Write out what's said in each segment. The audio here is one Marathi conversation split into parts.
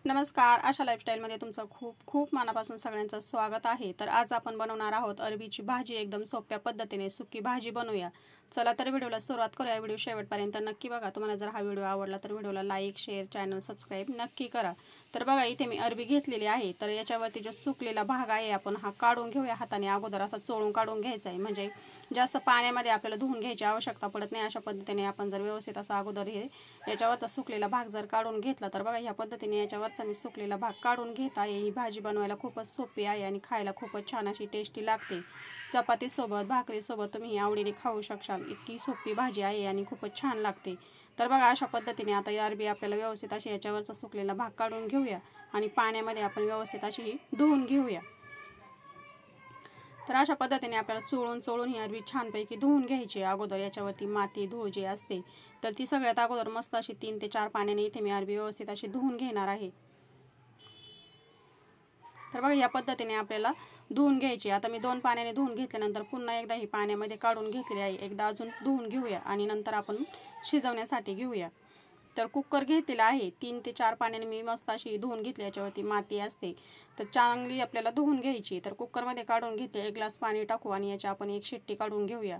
नमस्कार, आशा लाईफस्टाईलमध्ये तुमचं खूप खूप मनापासून सगळ्यांचं स्वागत आहे। तर आज आपण बनवणार आहोत अरबीची भाजी। एकदम सोप्या पद्धतीने सुकी भाजी बनवूया। चला तर व्हिडिओला सुरुवात करूया। व्हिडिओ शेवटपर्यंत नक्की बघा। तुम्हाला जर हा व्हिडिओ आवडला तर व्हिडिओला लाईक, शेअर, चॅनल सबस्क्राईब नक्की करा। तर बघा, इथे मी अरबी घेतलेली आहे। तर याच्यावरती जो सुकलेला भाग आहे आपण हा काढून घेऊया। हाताने अगोदर असा चोळून काढून घ्यायचा आहे, म्हणजे जास्त पाण्यामध्ये आपल्याला धुवून घ्यायची आवश्यकता पडत नाही। अशा पद्धतीने आपण जर व्यवस्थित असा अगोदर याच्यावरचा सुकलेला भाग जर काढून घेतला तर बघा, ह्या पद्धतीने याच्यावरचा मी सुकलेला भाग काढून घेत आहे। ही भाजी बनवायला खूपच सोपी आहे आणि खायला खूपच छान अशी टेस्टी लागते। चपाती सोबत, भाकरी सोबत तुम्ही आवडीने खाऊ शकाल। इतकी सोपी भाजी आहे आणि खूपच छान लागते। तर बघा, अशा पद्धतीने आता ही अरबी आपल्याला व्यवस्थित अशी याच्यावरचा सुकलेला भाग काढून घेऊया आणि पाण्यामध्ये आपण व्यवस्थित अशी धुवून घेऊया। तर अशा पद्धतीने आपल्याला चोळून ही अरबी छानपैकी धुवून घ्यायची। अगोदर याच्यावरती माती धूळ जी असते तर ती सगळ्यात अगोदर मस्त अशी 3 ते 4 पाण्याने इथे मी अरबी व्यवस्थित अशी धुवून घेणार आहे। तर बघा, या पद्धतीने आपल्याला धुवून घ्यायची। आता मी 2 पाण्याने धुवून घेतल्यानंतर पुन्हा एकदा ही पाण्यामध्ये काढून घेतली आहे। एकदा अजून धुवून घेऊया आणि नंतर आपण शिजवण्यासाठी घेऊया। तर कुकर घेतलेला आहे। 3 ते 4 पाण्याने मी मस्त अशी धुवून घेतली। याच्यावरती माती असते तर चांगली आपल्याला धुवून घ्यायची। तर कुकरमध्ये काढून घेते, 1 ग्लास पाणी टाकू आणि याची आपण एक शिट्टी काढून घेऊया।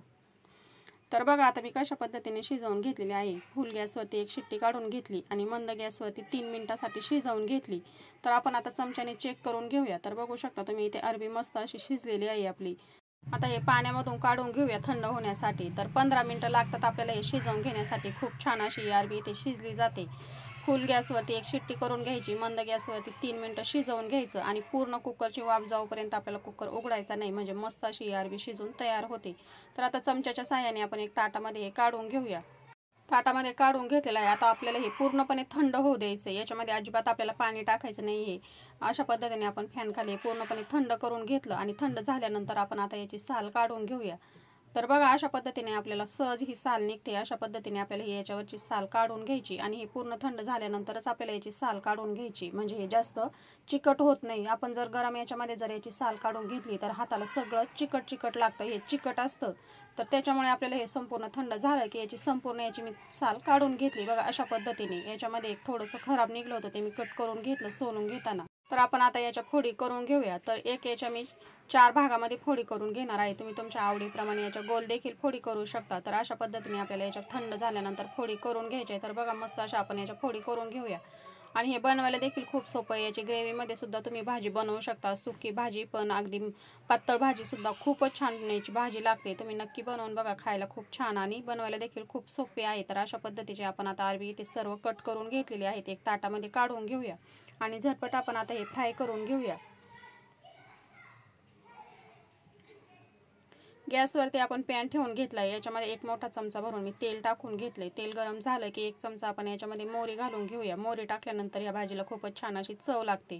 तर बघा, आता मी कशा पद्धतीने शिजवून घेतलेली आहे। फुल गॅसवरती एक शिट्टी काढून घेतली आणि मंद गॅसवरती 3 मिनिटांसाठी शिजवून घेतली। तर आपण आता चमच्याने चेक करून घेऊया। तर बघू शकता तुम्ही, इथे अरबी मस्त अशी शिजलेली आहे आपली। आता हे पाण्यामधून काढून घेऊया थंड होण्यासाठी। तर 15 मिनिटं लागतात आपल्याला हे शिजवून घेण्यासाठी। खूप छान अशी अरबी इथे शिजली जाते। फुल गॅसवरती एक शिट्टी करून घ्यायची, मंद गॅसवरती 3 मिनिटं शिजवून घ्यायचं आणि पूर्ण कुकरची वाफ जाऊपर्यंत आपल्याला कुकर उघडायचा नाही, म्हणजे मस्त अशी अरबी शिजून तयार होते। तर आता चमच्याच्या साहाय्याने आपण एक ताटामध्ये हे काढून घेऊया। ताटामध्ये काढून घेतलेला आहे। आता आपल्याला हे पूर्णपणे थंड होऊ द्यायचं। याच्यामध्ये अजिबात आपल्याला पाणी टाकायचं नाही आहे। अशा पद्धतीने आपण फॅन खाली पूर्णपणे थंड करून घेतलं आणि थंड झाल्यानंतर आपण आता याची साल काढून घेऊया। तर बघा, अशा पद्धतीने आपल्याला सहज ही साल निघते। अशा पद्धतीने आपल्याला ही याच्यावरची साल काढून घ्यायची आणि हे पूर्ण थंड झाल्यानंतरच आपल्याला याची साल काढून घ्यायची, म्हणजे हे जास्त चिकट होत नाही। आपण जर गरम याच्यामध्ये जर याची साल काढून घेतली तर हाताला सगळं चिकट चिकट लागतं, हे चिकट असतं। तर त्याच्यामुळे आपल्याला हे संपूर्ण थंड झालं की याची संपूर्ण याची मी साल काढून घेतली। बघा, अशा पद्धतीने याच्यामध्ये एक थोडंसं खराब निघलं होतं, ते मी कट करून घेतलं सोलून घेताना। तर आपण आता याच्या फोडी करून घेऊया। तर एक याच्या मी 4 भागामध्ये फोडी करून घेणार आहे। तुम्ही तुमच्या आवडीप्रमाणे याच्या गोल देखील फोडी करू शकता। तर अशा पद्धतीने आपल्याला याच्या थंड झाल्यानंतर फोडी करून घ्यायची। तर बघा, मस्त अशा आपण याच्या फोडी करून घेऊया आणि हे बनवायला देखील खूप सोपं आहे। याची ग्रेव्हीमध्ये सुद्धा तुम्ही भाजी बनवू शकता। सुकी भाजी पण, अगदी पातळ भाजी सुद्धा खूपच छान याची भाजी लागते। तुम्ही नक्की बनवून बघा, खायला खूप छान आणि बनवायला देखील खूप सोपे आहे। तर अशा पद्धतीचे आपण आता अरबी इथे सर्व कट करून घेतलेले आहेत। एक ताटामध्ये काढून घेऊया आणि झटपट आपण आता हे फ्राय करून घेऊया। गॅसवरती आपण पॅन ठेवून घेतलाय। याच्यामध्ये एक मोठा चमचा भरून मी तेल टाकून घेतले। तेल गरम झालं की 1 चमचा आपण याच्यामध्ये मोहरी घालून घेऊया। मोहरी टाकल्यानंतर या भाजीला खूपच छान अशी चव लागते।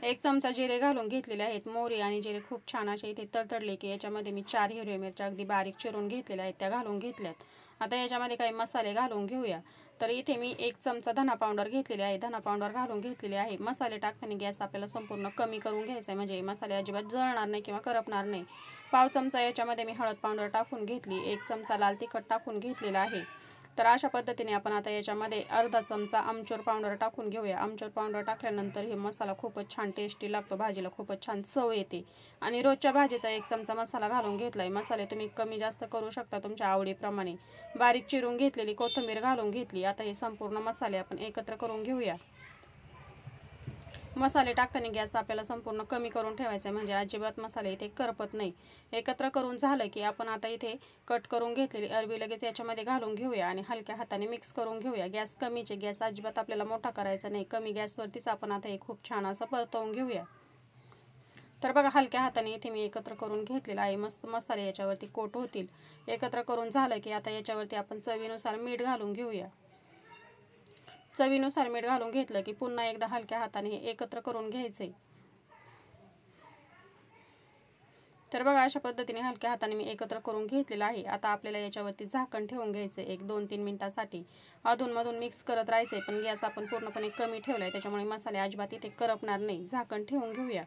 1 चमचा जिरे घालून घेतलेले आहेत। मोहरी आणि जिरे खूप छान असे इथे तडतडले की याच्यामध्ये मी 4 हिरव्या मिरच्या अगदी बारीक चिरून घेतलेल्या आहेत, त्या घालून घेतल्यात। आता याच्यामध्ये काही मसाले घालून घेऊया। तर इथे मी 1 चमचा धना पावडर घेतलेले आहे, धना पावडर घालून घेतलेले आहे। मसाले टाकताना गॅस आपल्याला संपूर्ण कमी करून घ्यायचा आहे, म्हणजे मसाले अजिबात जळणार नाही किंवा करपणार नाही। पाव चमचा याच्यामध्ये मी हळद पावडर टाकून घेतली। 1 चमचा लाल तिखट टाकून घेतलेला आहे। तर अशा पद्धतीने आपण आता याच्यामध्ये अर्धा चमचा आमचूर पावडर टाकून घेऊया। आमचूर पावडर टाकल्यानंतर हे मसाला खूपच छान टेस्टी लागतो, भाजीला खूपच छान चव येते। आणि रोजच्या भाजीचा 1 चमचा मसाला घालून घेतलाय। मसाले तुम्ही कमी जास्त करू शकता तुमच्या आवडीप्रमाणे। बारीक चिरून घेतलेली कोथिंबीर घालून घेतली। आता हे संपूर्ण मसाले आपण एकत्र करून घेऊया। मसाले टाकताना गॅस आपल्याला संपूर्ण कमी करून ठेवायचा आहे, म्हणजे अजिबात मसाले इथे करपत नाही। एकत्र करून झालं की आपण आता इथे कट करून घेतलेली अरबी लगेच याच्यामध्ये घालून घेऊया आणि हलक्या हाताने मिक्स करून घेऊया। गॅस कमीचे, गॅस अजिबात आपल्याला मोठा करायचा नाही, कमी गॅसवरतीच आपण आता हे खूप छान असं परतवून घेऊया। तर बघा, हलक्या हाताने इथे मी एकत्र करून घेतलेला आहे। मस्त मसाले याच्यावरती कोट होतील। एकत्र करून झालं की आता याच्यावरती आपण चवीनुसार मीठ घालून घेऊया। चवीनुसार मीठ घालून घेतलं की पुन्हा एकदा हलक्या हाताने हे एकत्र करून घ्यायचे। तर बघा, अशा पद्धतीने हलक्या हाताने मी एकत्र करून घेतलेलं आहे। आता आपल्याला याच्यावरती झाकण ठेवून घ्यायचे 1-2-3 मिनिटांसाठी। अधूनमधून मिक्स करत राहायचे, पण गॅस आपण पूर्णपणे कमी ठेवलाय, त्याच्यामुळे मसाले अजिबात इथे करपणार नाही। झाकण ठेवून घेऊया।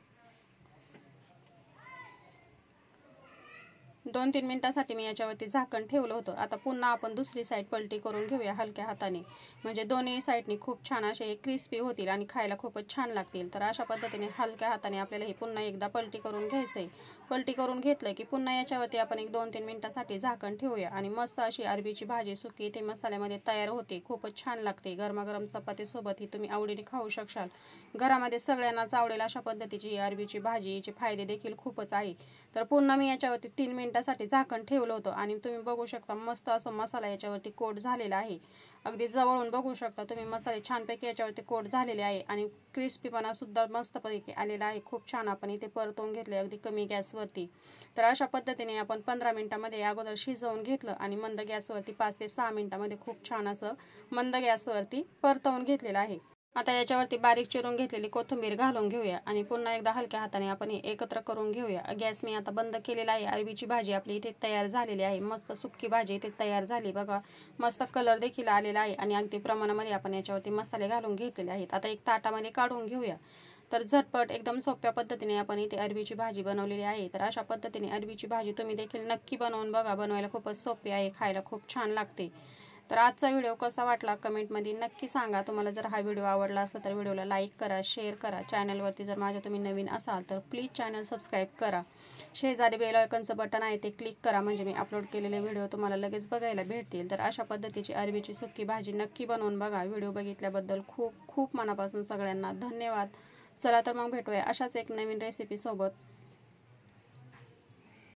2-3 मिनिटासाठी मी याच्यावरती झाकण ठेवलं होतं. आता पुन्हा आपण दुसरी साईड पलटी करून घेऊया हलक्या हाताने, म्हणजे दोन्ही साईडनी खूप छान असे क्रिस्पी होतील आणि खायला खूपच छान लागतील. तर अशा पद्धतीने हलक्या हाताने आपल्याला हे पुन्हा एकदा पलटी करून घ्यायचं आहे. पलटी करून घेतलं की पुन्हा याच्यावरती आपण एक 2-3 मिनिटासाठी झाकण ठेवूया आणि मस्त अशी अरबीची भाजी सुकी ते मसाल्यामध्ये तयार होते. खूपच छान लागते. गरमागरम चपातीसोबत ही तुम्ही आवडीने खाऊ शकाल. घरामध्ये सगळ्यांनाच आवडेल अशा पद्धतीची अरबीची भाजी. याचे फायदे देखील खूपच आहे. तर पुन्हा मी याच्यावरती 3 मिनिटासाठी झाकण ठेवलं होतं आणि तुम्ही बघू शकता मस्त असं मसाला याच्यावरती कोट झालेला आहे. अगदी जवळून बघू शकता तुम्ही मसाले छानपैकी याच्यावरती कोट झालेले आहे आणि क्रिस्पीपणा सुद्धा मस्तपैकी आलेला आहे. खूप छान आपण इथे परतवून घेतले अगदी कमी गॅसवरती. तर अशा पद्धतीने आपण 15 मिनिटांमध्ये अगोदर शिजवून घेतलं आणि मंद गॅसवरती 5 ते 6 मिनिटांमध्ये खूप छान असं मंद गॅसवरती परतवून घेतलेलं आहे. आता याच्यावरती बारीक चिरून घेतलेली कोथिंबीर घालून घेऊया आणि पुन्हा एकदा हलक्या हाताने आपण एकत्र करून घेऊया. गॅस मी आता बंद केलेला आहे. अरबीची भाजी आपली इथे तयार झालेली आहे. मस्त सुक्की भाजी इथे तयार झाली बघा. मस्त कलर देखील आलेला आहे आणि अगदी प्रमाणामध्ये आपण याच्यावरती मसाले घालून घेतलेले आहेत. आता एक ताटामध्ये काढून घेऊया. तर झटपट एकदम सोप्या पद्धतीने आपण इथे अरबीची भाजी बनवलेली आहे. तर अशा पद्धतीने अरबीची भाजी तुम्ही देखील नक्की बनवून बघा. बनवायला खूपच सोपी आहे, खायला खूप छान लागते. तर आजचा व्हिडिओ कसा वाटला कमेंटमध्ये नक्की सांगा. तुम्हाला जर हा व्हिडिओ आवडला असेल तर व्हिडिओला लाईक करा, शेअर करा. चॅनलवरती जर माझ्या तुम्ही नवीन असाल तर प्लीज चॅनल सबस्क्राईब करा. शेजारी बेल आयकॉनचं बटन आहे ते क्लिक करा, म्हणजे मी अपलोड केलेले व्हिडिओ तुम्हाला लगेच बघायला भेटतील. तर अशा पद्धतीची अरबीची सुकी भाजी नक्की बनवून बघा. व्हिडिओ बघितल्याबद्दल खूप खूप मनापासून सगळ्यांना धन्यवाद. चला तर मग भेटूया अशाच एक नवीन रेसिपी सोबत.